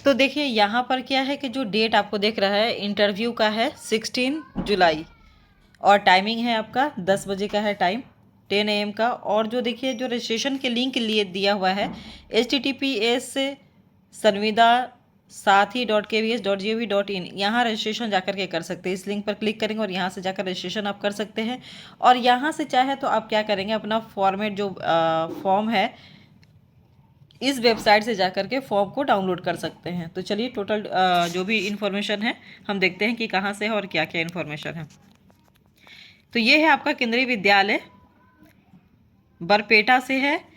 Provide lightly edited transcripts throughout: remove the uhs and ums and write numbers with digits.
तो देखिए यहाँ पर क्या है कि जो डेट आपको दिख रहा है इंटरव्यू का है 16 जुलाई और टाइमिंग है आपका 10 बजे का है टाइम, 10 AM का। और जो देखिए जो रजिस्ट्रेशन के लिंक लिए दिया हुआ है https://sanvidha-sathi.kvs.gov.in, यहाँ रजिस्ट्रेशन जाकर के कर सकते हैं। इस लिंक पर क्लिक करेंगे और यहाँ से जाकर रजिस्ट्रेशन आप कर सकते हैं। और यहाँ से चाहे तो आप क्या करेंगे, अपना फॉर्मेट जो फॉर्म है इस वेबसाइट से जाकर के फॉर्म को डाउनलोड कर सकते हैं। तो चलिए टोटल जो भी इन्फॉर्मेशन है हम देखते हैं कि कहाँ से है और क्या क्या इन्फॉर्मेशन है। तो ये है आपका केंद्रीय विद्यालय, बरपेटा से है।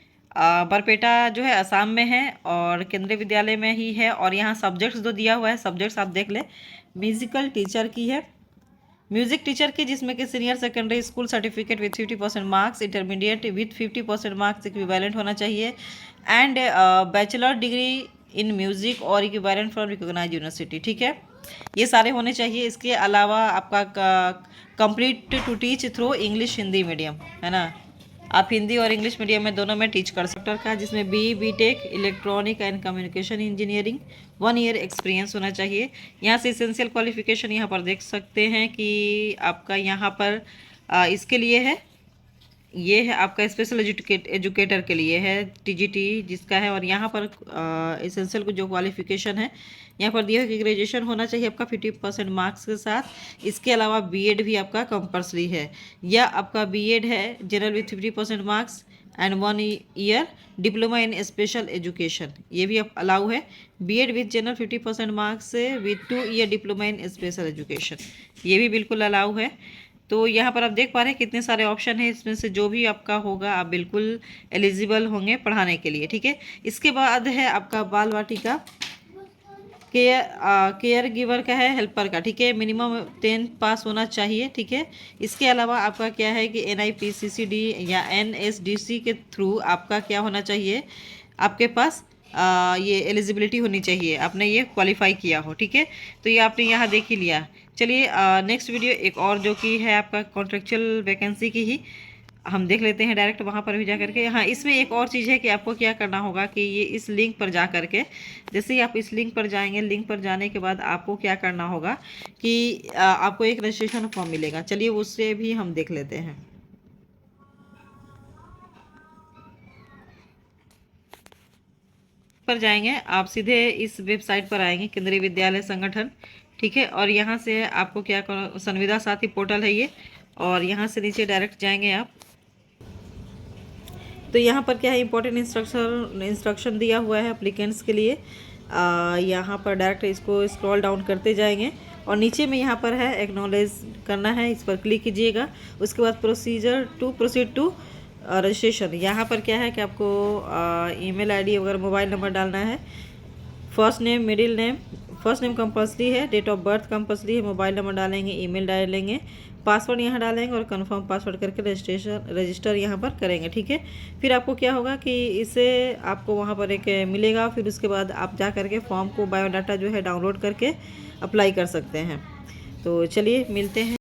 बरपेटा जो है असम में है और केंद्रीय विद्यालय में ही है। और यहाँ सब्जेक्ट्स जो दिया हुआ है, सब्जेक्ट्स आप देख लें। म्यूजिकल टीचर की है, म्यूजिक टीचर की, जिसमें कि senior secondary school certificate with 50% marks, intermediate with 50% marks equivalent होना चाहिए, and bachelor degree in music और इक्विवेलेंट फ्रॉम रिकॉग्नाइज्ड यूनिवर्सिटी। ठीक है, ये सारे होने चाहिए। इसके अलावा आपका complete to teach through English Hindi medium, है ना, आप हिंदी और इंग्लिश मीडियम में दोनों में टीच कर सकते का, जिसमें BTech electronic and communication engineering 1 year experience होना चाहिए। यहाँ से एसेंशियल क्वालिफिकेशन यहाँ पर देख सकते हैं कि आपका यहाँ पर इसके लिए है, ये है आपका स्पेशल एजुकेटर के लिए है, TGT जिसका है। और यहाँ पर एसेंशियल जो क्वालिफिकेशन है यहाँ पर दिया है कि ग्रेजुएशन होना चाहिए आपका 50% मार्क्स के साथ। इसके अलावा B.Ed भी आपका कंपल्सरी है, या आपका B.Ed है general with 50% marks and 1 year diploma in special education, ये भी आप अलाउ है। B.Ed with general 50% marks with 2 year diploma in special education, ये भी बिल्कुल अलाउ है। तो यहाँ पर आप देख पा रहे हैं कितने सारे ऑप्शन है, इसमें से जो भी आपका होगा आप बिल्कुल एलिजिबल होंगे पढ़ाने के लिए। ठीक है, इसके बाद है आपका बाल वाटिका केयर गिवर का है, हेल्पर का। ठीक है, मिनिमम 10 पास होना चाहिए। ठीक है, इसके अलावा आपका क्या है कि NIPCCD या NSDC के थ्रू आपका क्या होना चाहिए, आपके पास ये एलिजिबिलिटी होनी चाहिए, आपने ये क्वालिफाई किया हो। ठीक है, तो ये आपने यहाँ देख ही लिया। चलिए नेक्स्ट वीडियो एक और जो कि है आपका कॉन्ट्रेक्चुअल वैकेंसी की ही हम देख लेते हैं डायरेक्ट वहाँ पर भी जा करके। हाँ, इसमें एक और चीज़ है कि आपको क्या करना होगा कि ये इस लिंक पर जा करके, जैसे ही आप इस लिंक पर जाएंगे, लिंक पर जाने के बाद आपको क्या करना होगा कि आपको एक रजिस्ट्रेशन फॉर्म मिलेगा। चलिए उससे भी हम देख लेते हैं। पर जाएंगे आप सीधे इस वेबसाइट पर आएंगे, केंद्रीय विद्यालय संगठन। ठीक है, और यहाँ से आपको क्या करना, संविदा साथी पोर्टल है ये, और यहाँ से नीचे डायरेक्ट जाएंगे आप। तो यहाँ पर क्या है, इंपॉर्टेंट इंस्ट्रक्शन दिया हुआ है एप्लीकेंट्स के लिए। यहाँ पर डायरेक्ट इसको स्क्रॉल डाउन करते जाएंगे और नीचे में यहाँ पर है एक्नॉलेज करना है, इस पर क्लिक कीजिएगा। उसके बाद प्रोसीड टू रजिस्ट्रेशन। यहाँ पर क्या है कि आपको ईमेल ID वगैरह मोबाइल नंबर डालना है, first name middle name, first name compulsory है, डेट ऑफ बर्थ कंपल्सरी है, मोबाइल नंबर डालेंगे, ईमेल डालेंगे, पासवर्ड यहाँ डालेंगे और कंफर्म पासवर्ड करके रजिस्टर यहाँ पर करेंगे। ठीक है, फिर आपको क्या होगा कि इसे आपको वहाँ पर एक मिलेगा, फिर उसके बाद आप जा करके फॉर्म को बायोडाटा जो है डाउनलोड करके अप्लाई कर सकते हैं। तो चलिए मिलते हैं।